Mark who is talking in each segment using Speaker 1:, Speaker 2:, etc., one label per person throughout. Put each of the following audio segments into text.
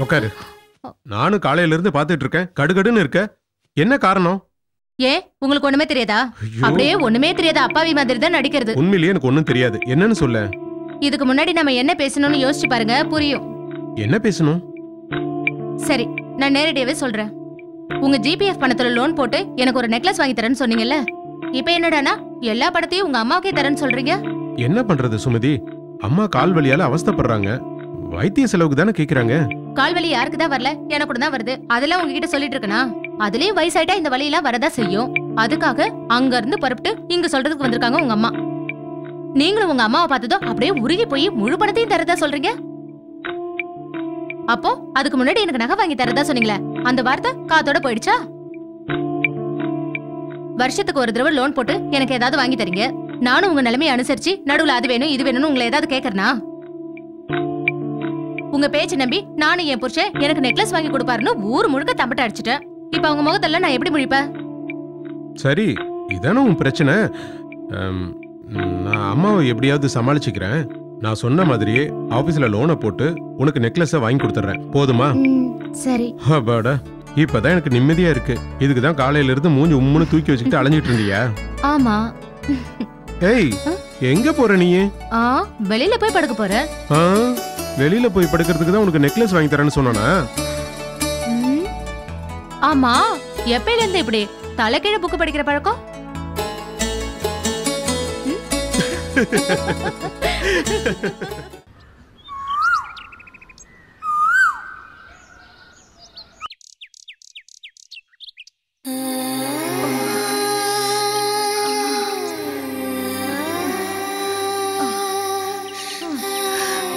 Speaker 1: உட்காரு. நானும் காலையில இருந்து பாத்துட்டு இருக்கேன், கடுகடுன்னு இருக்க. என்ன காரணம்?
Speaker 2: ஏன் உங்களுக்கு ஒண்ணுமே தெரியாதா? அப்படியே ஒண்ணுமே தெரியாத அப்பாவி மாதிரி தான் நடிக்கிறது.
Speaker 1: உண்மையிலேயே எனக்கு ஒண்ணும் தெரியாது. என்னன்னு சொல்ல.
Speaker 2: இதுக்கு முன்னாடி நம்ம என்ன பேசணும்னு யோசிச்சு பாருங்க, புரியும்.
Speaker 1: என்ன பேசணும்?
Speaker 2: சரி, நான் நேரடியாவே சொல்றேன். உங்க ஜிபிஎஃப் பணத்துல லோன் போட்டு எனக்கு ஒரு நெக்லஸ் வாங்கி தரேன்னு சொன்னீங்கல்ல, இப்ப என்னடானா எல்லா பணத்தையும் உங்க அம்மாவுக்கே தரேன்னு சொல்றீங்க.
Speaker 1: என்ன பண்றது சுமதி? அம்மா கால் வலியால அவஸ்தைப்படுறாங்க. வைத்திய செலவுக்கு தானே கேக்குறாங்க.
Speaker 2: கால் வலி யாருக்கு தான் வரல, எனக்கு கூட தான் வருது. அதெல்லாம் உங்ககிட்ட சொல்லிட்டு இருக்கனா? அதுலயும் வயசாயிட்டா இந்த வலி எல்லாம் வரதா செய்யும். அதுக்காக அங்க இருந்து பரப்பிட்டு இங்க சொல்றதுக்கு வந்திருக்காங்க உங்க அம்மா. நீங்களும் உங்க அம்மாவை பார்த்ததும் அப்படியே உருகி போய் முழு பணத்தையும் தரதா சொல்றீங்க. அப்போ அதுக்கு முன்னாடி எனக்கு நகை வாங்கி தரதா சொன்னீங்களே, அந்த வார்த்தை காத்தோட போயிடுச்சா? வருஷத்துக்கு ஒரு தடவை லோன் போட்டு எனக்கு ஏதாவது வாங்கி தரீங்க. நானும் உங்க நிலைமையை அனுசரிச்சு நடுவுல அது வேணும் இது வேணும்னு உங்களை ஏதாவது கேக்குறனா? உங்க பேச்சு நம்பி நானும் என் புருஷன் எனக்கு நெக்லஸ் வாங்கி கொடுப்பாருன்னு ஊர் முழுக்க தம்பட்ட அடிச்சிட்டேன். இப்ப அவங்க முகத்தெல்லாம் நான் எப்படி முழிப்பேன்?
Speaker 1: சரி, இதானே உன் பிரச்சனை. நான் அம்மாவை எப்படியாவது சமாளிச்சுக்கிறேன். நான் சொன்ன மாதிரியே ஆபீஸ்ல லோனை போட்டு உனக்கு நெக்லஸ வாங்கி கொடுத்துறேன். போதுமா?
Speaker 2: சரி.
Speaker 1: அப்பாடா, இப்பதான் எனக்கு நிம்மதியா இருக்கு. இதுக்குதான் காலையில இருந்து மூஞ்சி உம்முன்னு தூக்கி வச்சுக்கிட்டு அலைஞ்சிட்டு இருந்தியா?
Speaker 2: ஆமா.
Speaker 1: ஏய், எங்க போற நீ?
Speaker 2: வெளியில போய் படுக்க போறேன்.
Speaker 1: வெளியில போய் படுக்கிறதுக்கு தான் உனக்கு நெக்லஸ் வாங்கி தரேன்னு சொன்னானா?
Speaker 2: ஆமா, எப்பையில இருந்து இப்படி தலைக்கீழ புக் படிக்கிற பழக்கம்?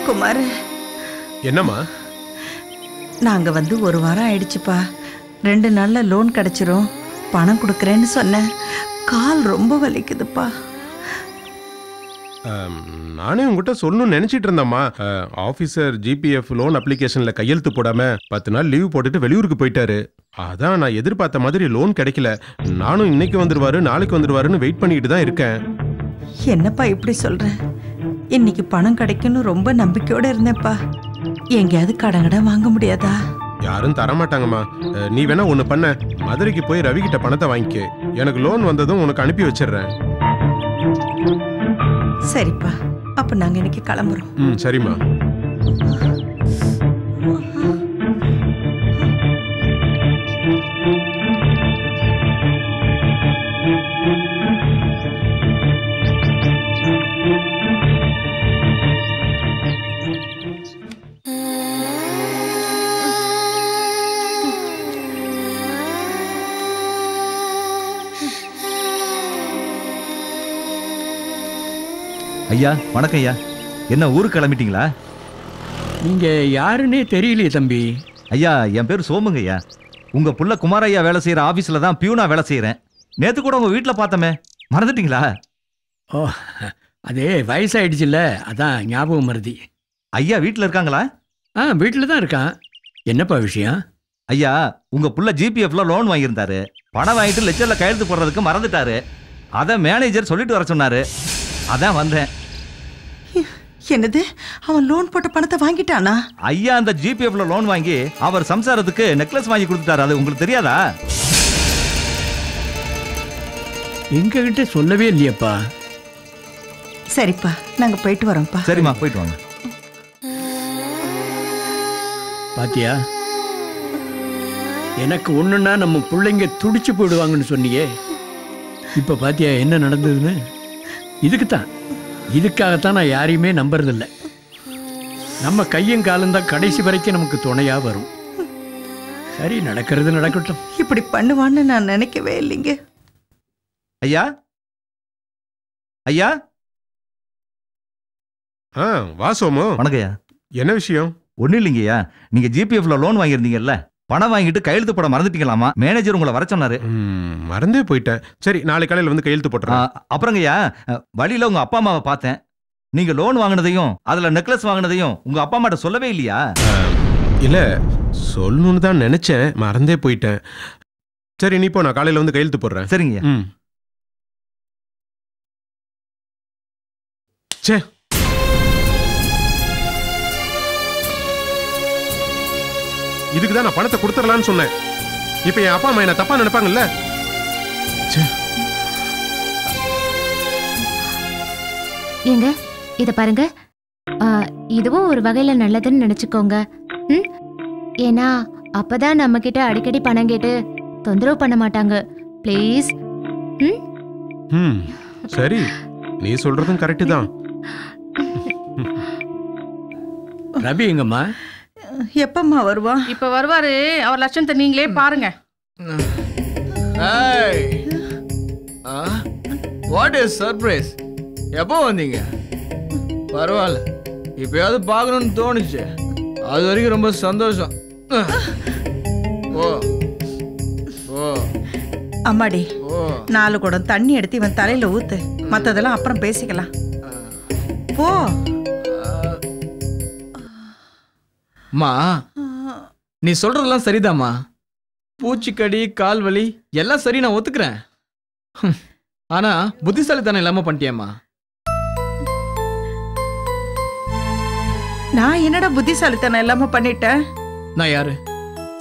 Speaker 3: குமார்,
Speaker 1: என்னம்மா?
Speaker 3: நாங்க வந்து ஒரு வாரம் ஆயிடுச்சுப்பா. 2 நாள்ல லோன் கிடைச்சிரும், பணம் கொடுக்கறேன்னு சொன்னேன். கால் ரொம்ப வலிக்குதுப்பா.
Speaker 1: நானே உங்ககிட்ட சொல்லணும்னு நினைச்சிட்டு இருந்தேம்மா. ஆபீசர் ஜிபிஎஃப் லோன் அப்ளிகேஷன்ல கையெழுத்து போடாம 10 நாள் லீவ் போட்டுட்டு வெளியூருக்கு போயிட்டாரு. அதான் நான் எதிர்பார்த்த மாதிரி லோன் கிடைக்கல. நானும் இன்னைக்கு வந்துருவாரு நாளைக்கு வந்துருவாருன்னு வெயிட் பண்ணிட்டு தான் இருக்கேன்.
Speaker 3: என்னப்பா இப்படி சொல்ற? இன்னைக்கு பணம் கிடைக்கும்னு ரொம்ப நம்பிக்கையோட இருந்தேன்ப்பா. எங்கேயாவது கடங்கடா வாங்க முடியாதா?
Speaker 1: யாரும் தரமாட்டாங்கம்மா. நீ வேணா ஒண்ணு பண்ண, மதுரைக்கு போய் ரவி கிட்ட பணத்தை வாங்கிக்க. எனக்கு லோன் வந்ததும் உனக்கு அனுப்பி வச்சிடுறேன்.
Speaker 3: சரிப்பா, அப்ப நாங்க இன்னைக்கு கிளம்புறோம்.
Speaker 1: சரிம்மா.
Speaker 4: ஐயா வணக்கம் ஐயா. என்ன ஊருக்கு கிளம்பிட்டீங்களா?
Speaker 5: நீங்க யாருன்னே தெரியலையே தம்பி.
Speaker 4: ஐயா என் பேர் சோமுங்க ஐயா. உங்க புள்ள குமாரையா வேலை செய்யற ஆபீஸ்ல தான் பியூனா வேலை செய்யறேன். நேத்து கூட உங்க வீட்டுல பார்த்தமே, மறந்துட்டீங்களா?
Speaker 5: ஓ, அதே வயசாயிடுச்சுல்ல, அதான் ஞாபகம் மறதி.
Speaker 4: ஐயா வீட்டுல இருக்காங்களா?
Speaker 5: வீட்டுல தான் இருக்கான். என்னப்பா விஷயம்?
Speaker 4: ஐயா உங்க புள்ள ஜிபிஎஃப்ல லோன் வாங்கியிருந்தாரு. பணம் வாங்கிட்டு லெட்ஜர்ல கையெழுத்து போடுறதுக்கு மறந்துட்டாரு. அத மேனேஜர் சொல்லிட்டு வர சொன்னாரு. அதான் வந்தேன்.
Speaker 3: என்னது, அவன் லோன் போட்ட பணத்தை வாங்கிட்டானா?
Speaker 4: ஐயா அந்த ஜிபிஎஃப்ல லோன் வாங்கி அவர் சம்சாரத்துக்கு நெக்லஸ் வாங்கி கொடுத்துட்டாரு. அது உங்களுக்கு தெரியாதா?
Speaker 5: எங்க கிட்ட சொல்லவே இல்லையப்பா.
Speaker 3: சரிப்பா, நாங்க போயிட்டு வரோம்ப்பா.
Speaker 4: சரிம்மா, போயிட்டு வாங்க.
Speaker 5: பாத்தியா, எனக்கு ஒண்ணுன்னா நம்ம பிள்ளைங்க துடிச்சு போயிடுவாங்கன்னு சொன்னியே. இப்ப பாத்தியா என்ன நடந்ததுன்னு? இதுக்காகத்தான் நான் யாரையுமே நம்புறதில்லை. நம்ம கையும் காலம் தான் கடைசி வரைக்கும் நமக்கு துணையா வரும். சரி, நடக்கிறது நடக்கட்டும்.
Speaker 3: இப்படி பண்ணுவான்னு நான் நினைக்கவே இல்லைங்க.
Speaker 4: ஐயா ஐயா.
Speaker 1: வா சோமு.
Speaker 4: வணக்கம் ஐயா.
Speaker 1: என்ன விஷயம்?
Speaker 4: ஒன்னும் இல்லைங்கய்யா, நீங்க ஜிபிஎஃப்ல லோன் வாங்கியிருந்தீங்கல்ல, பணம் வாங்கிட்டு கையெழுத்து போட மறந்துட்டீங்களாமா? மேனேஜர் உங்களை வர சொன்னாரு.
Speaker 1: மறந்தே போயிட்டேன். சரி, நாளை காலையில் வந்து கையெழுத்து போட்டுறேன்.
Speaker 4: அப்புறங்கய்யா, வழியில உங்க அப்பா அம்மாவை பார்த்தேன். நீங்க லோன் வாங்கினதையும் அதுல நெக்லஸ் வாங்கினதையும் உங்க அப்பா அம்மாட்ட சொல்லவே இல்லையா?
Speaker 1: இல்ல, சொல்லணும்னு தான் நினைச்சேன், மறந்தே போயிட்டேன். சரி, நீ போ, நான் காலையில வந்து கையெழுத்து போடுறேன்.
Speaker 4: சரிங்க.
Speaker 1: சே, இதுக்கு தான் நான் பணத்தை கொடுத்துடலான்னு சொன்னேன். இப்ப என் அப்பா அம்மா என்ன தப்பா நினைப்பாங்கல்ல?
Speaker 2: ஏங்க இத பாருங்க, இதுவும் ஒரு வகையில நல்லதுன்னு நினைச்சுக்கோங்க. ஏன்னா அப்பதான் நம்ம கிட்ட அடிக்கடி பணம் கேட்டு தொந்தரவு பண்ண மாட்டாங்க. ப்ளீஸ்.
Speaker 1: சரி, நீ சொல்றதும் கரெக்ட் தான்.
Speaker 5: ரவி எங்கம்மா?
Speaker 3: எப்பம்மா வருவா?
Speaker 6: இப்ப வருவாரு. அவர் லட்சணத்தை நீங்களே பாருங்க.
Speaker 7: What is surprise? எப்போ வந்தீங்க? பரவாயில்ல, இப்பயாவது பார்க்கணும்னு தோணுச்சு. அது வரைக்கும் ரொம்ப சந்தோஷம். ஓ ஓ
Speaker 3: அம்மாடி, 4 குடம் தண்ணி எடுத்து இவன் தலையில ஊத்து. மத்ததெல்லாம் அப்புறம் பேசிக்கலாம். போ.
Speaker 7: அம்மா, நீ சொல்றதெல்லாம் சரிதாம்மா. பூச்சிக்கடி, கால் வலி எல்லாம் சரி, நான் ஒத்துக்கிறேன். ஆனா புத்திசாலித்தனம் இல்லாம பண்ணிட்டியம்மா.
Speaker 3: நான் என்னடா புத்திசாலித்தனம் இல்லாம பண்ணிட்டேன்?
Speaker 7: நான் யாரு?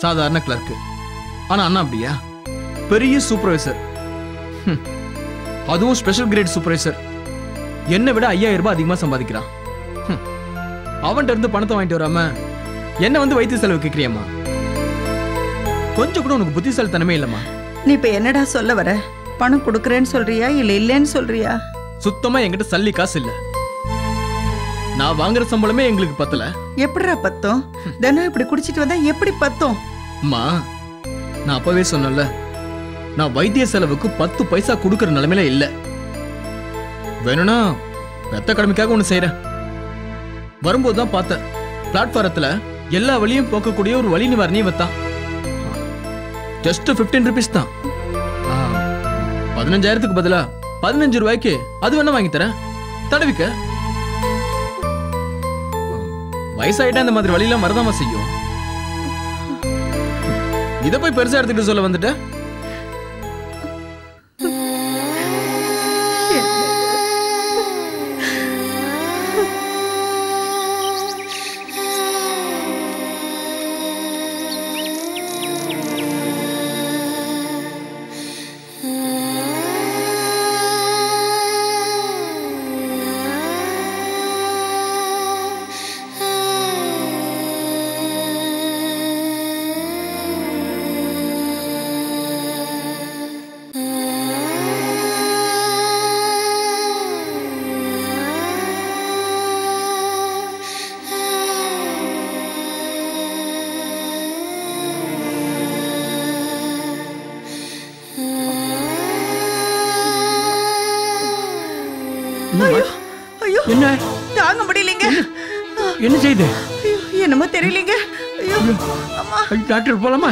Speaker 7: சாதாரண கிளர்க்கு. ஆனா அண்ணா அப்படியா? பெரிய சூப்பர்வைசர், அதுவும் ஸ்பெஷல் கிரேட் சூப்பர்வைசர். என்னை விட 5000 ரூபாய் அதிகமா சம்பாதிக்கிறான். அவன்கிட்ட இருந்து பணத்தை வாங்கிட்டு வராம என்ன வந்து வைத்திய செலவு கேட்கிறியம்மா? கொஞ்சம் கூட உனக்கு புத்திசாலித்தனமே இல்லம்மா.
Speaker 3: நீ இப்ப என்னடா சொல்ல வர? பணம் கொடுக்கறேன்னு சொல்றியா இல்ல இல்லன்னு சொல்றியா?
Speaker 7: சுத்தமா என்கிட்ட சல்லி காசு இல்ல. நான் வாங்குற சம்பளமே எங்களுக்கு பத்தல.
Speaker 3: எப்படிடா பத்தும்? தினம் இப்படி குடிச்சிட்டு வந்தா எப்படி பத்தும்?
Speaker 7: அம்மா, நான் அப்பவே சொன்னல, நான் வைத்திய செலவுக்கு 10 பைசா கொடுக்கற நிலைமையில இல்ல. வேணும்னா பெத்த கடமைக்காக ஒண்ணு செய்யறேன். வரும்போது தான் பார்த்தேன், பிளாட்பாரத்துல எல்லா வழியும் போக்கக்கூடிய ஒரு வழி நிவாரணி வத்தான். ஜஸ்ட் 15 ருபீஸ் தான். 15,000க்கு பதிலா 15 ரூபாய்க்கு அது வேணா வாங்கி தரேன், தடவிக்க. வயசாயிட்டா இந்த மாதிரி வழியெல்லாம் மறதாம செய்யும். இத போய் பெருசா எடுத்துக்கிட்டு சொல்ல வந்துட்ட?
Speaker 3: ஐயோ,
Speaker 5: என்ன
Speaker 3: தாங்க முடியலங்க.
Speaker 5: என்ன செய்து?
Speaker 3: என்னமோ தெரியலங்க. ஐயோ அம்மா,
Speaker 5: டாக்டர் போலாமா?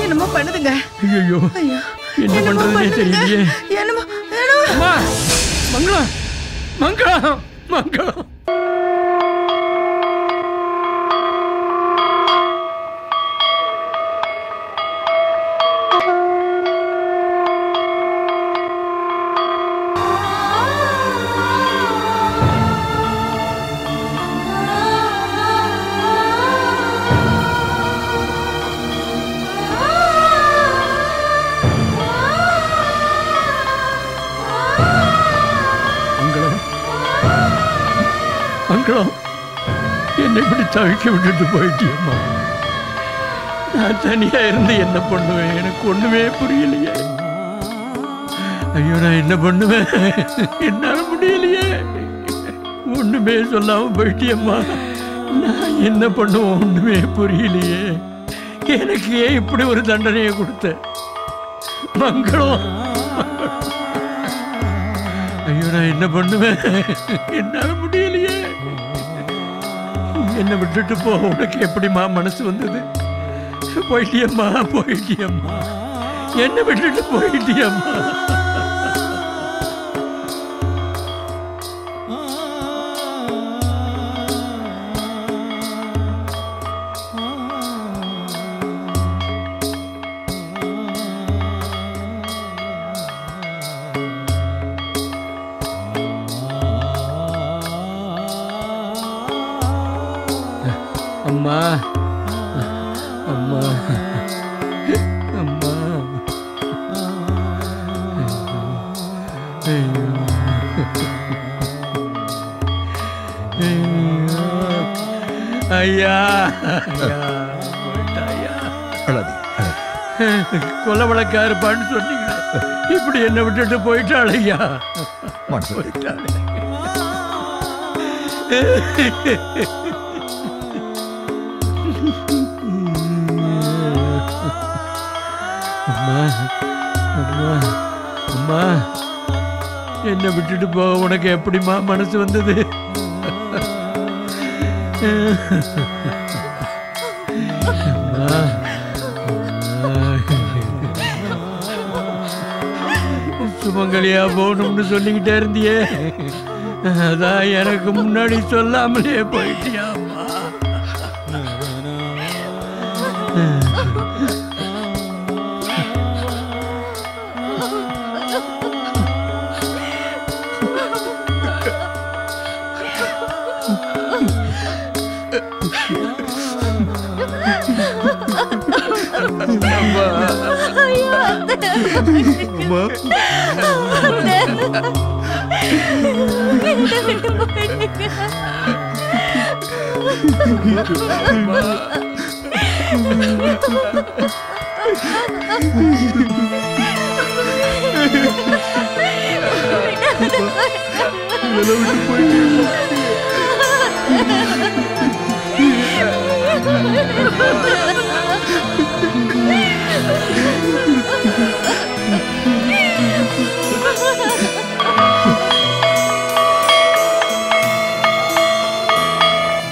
Speaker 3: என்னமோ பண்ணுதுங்க.
Speaker 5: ஐயோ,
Speaker 3: ஐயோ,
Speaker 5: என்ன பண்றதுன்னே தெரியலையே.
Speaker 3: என்னமோ
Speaker 5: அம்மா, மங்களம் மங்களம் மங்களம். மங்களம், என்னை இப்படி தவிக்க விட்டுட்டு போயிட்டியம்மா. நான் தனியா இருந்து என்ன பண்ணுவேன்? எனக்கு ஒண்ணுமே புரியலையே. ஐயோ, நான் என்ன பண்ணுவேன்? என்னால முடியலையே. ஒண்ணுமே சொல்லாம போயிட்டியம்மா. நான் என்ன பண்ணுவோம்? ஒண்ணுமே புரியலையே. எனக்கு ஏன் இப்படி ஒரு தண்டனையை கொடுத்த மங்களம்? ஐயோ, நான் என்ன பண்ணுவேன்? என்னால முடியலையே. என்னை விட்டுட்டு போ. உனக்கு எப்படிம்மா மனசு வந்தது? போயிட்டியம்மா, போயிட்டியம்மா. என்னை விட்டுட்டு போயிட்டியம்மா. அம்மா, அம்மா, ஐயா கொலை வழக்கா இருப்பான்னு சொன்னீங்க, இப்படி என்ன விட்டுட்டு போயிட்டாள் ஐயா. போயிட்டாள். அம்மா அம்மா அம்மா, என்ன விட்டுட்டு போக உனக்கு எப்படிம்மா மனசு வந்தது? சுமங்கலியா போகணும்னு சொல்லிக்கிட்டே இருந்தியே, அதான் எனக்கு முன்னாடி சொல்லாமலே போயிட்டியாம்மா.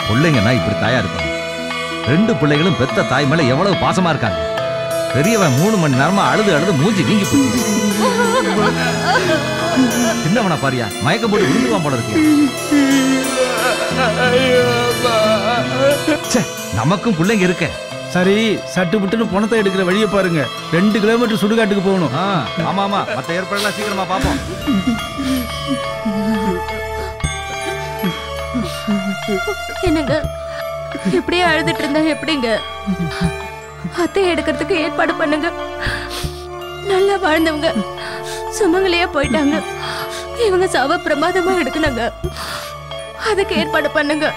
Speaker 4: பிள்ளைங்கன்னா இப்படி தாயா இருப்பாங்க. 2 பிள்ளைகளும் பெத்த தாய் மேல எவ்வளவு பாசமா இருக்காங்க. பெரியவன் 3 மணி நேரமா அழுது மூஞ்சி வீங்கி போச்சு. சின்னவனா பாரியா, மயக்கம் போட்டு விழுந்துவான் போல இருக்கு. நமக்கும் பிள்ளைங்க இருக்க.
Speaker 8: சரி, சட்டு புட்டுன்னு பணத்தை எடுக்கிற வழியை பாருங்க. 2 கிலோமீட்டர் சுடுகாட்டுக்கு போகணும்.
Speaker 4: ஆமா ஆமா, மத்த ஏற்பாடுலாம் சீக்கிரமா பாப்போம்.
Speaker 2: என்னங்க இப்படியே அழுதுட்டு இருந்தா எப்படிங்க? அத்தை எடுக்கிறதுக்கு ஏற்பாடு பண்ணுங்க. நல்லா வாழ்ந்தவங்க சுமங்கலியா போயிட்டாங்க. இவங்க சவ பிரமாதமா எடுக்கணுங்க. அதுக்கு ஏற்பாடு பண்ணுங்க.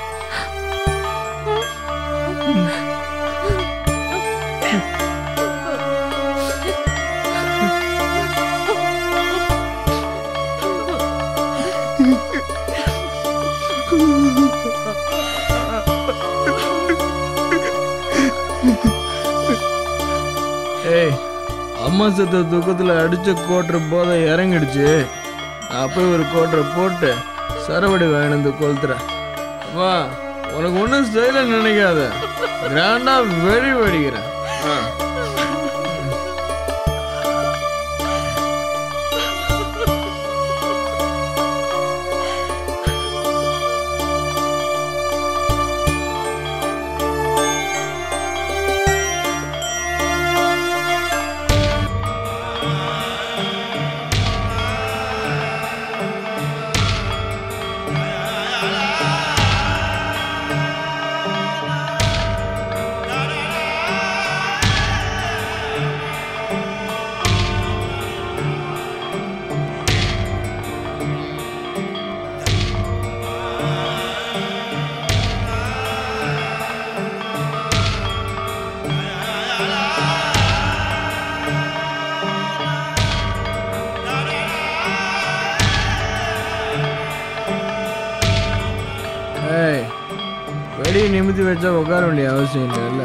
Speaker 5: அம்மா சத்த தூக்கத்தில் அடிச்ச கோட்டரை போதை இறங்கிடுச்சு. அப்போ ஒரு கோட்டரை போட்டு சரவடி வாங்கினது கொளுத்துறேன். அம்மா, உனக்கு ஒன்றும் செய்யல நினைக்காத, கிராண்டா வெடி வெடிக்கிறேன். வெடி நிமித்தி வச்சா உட்கார வேண்டிய அவசியம் இல்லைல்ல.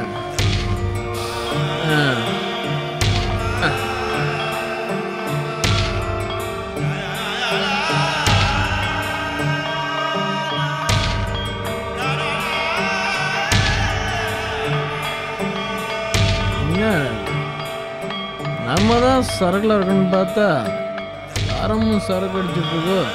Speaker 5: நம்ம தான் சரக்குல இருக்குன்னு பார்த்தா யாரமும் சரக்கு அடிச்சுட்டு இருக்கோம்.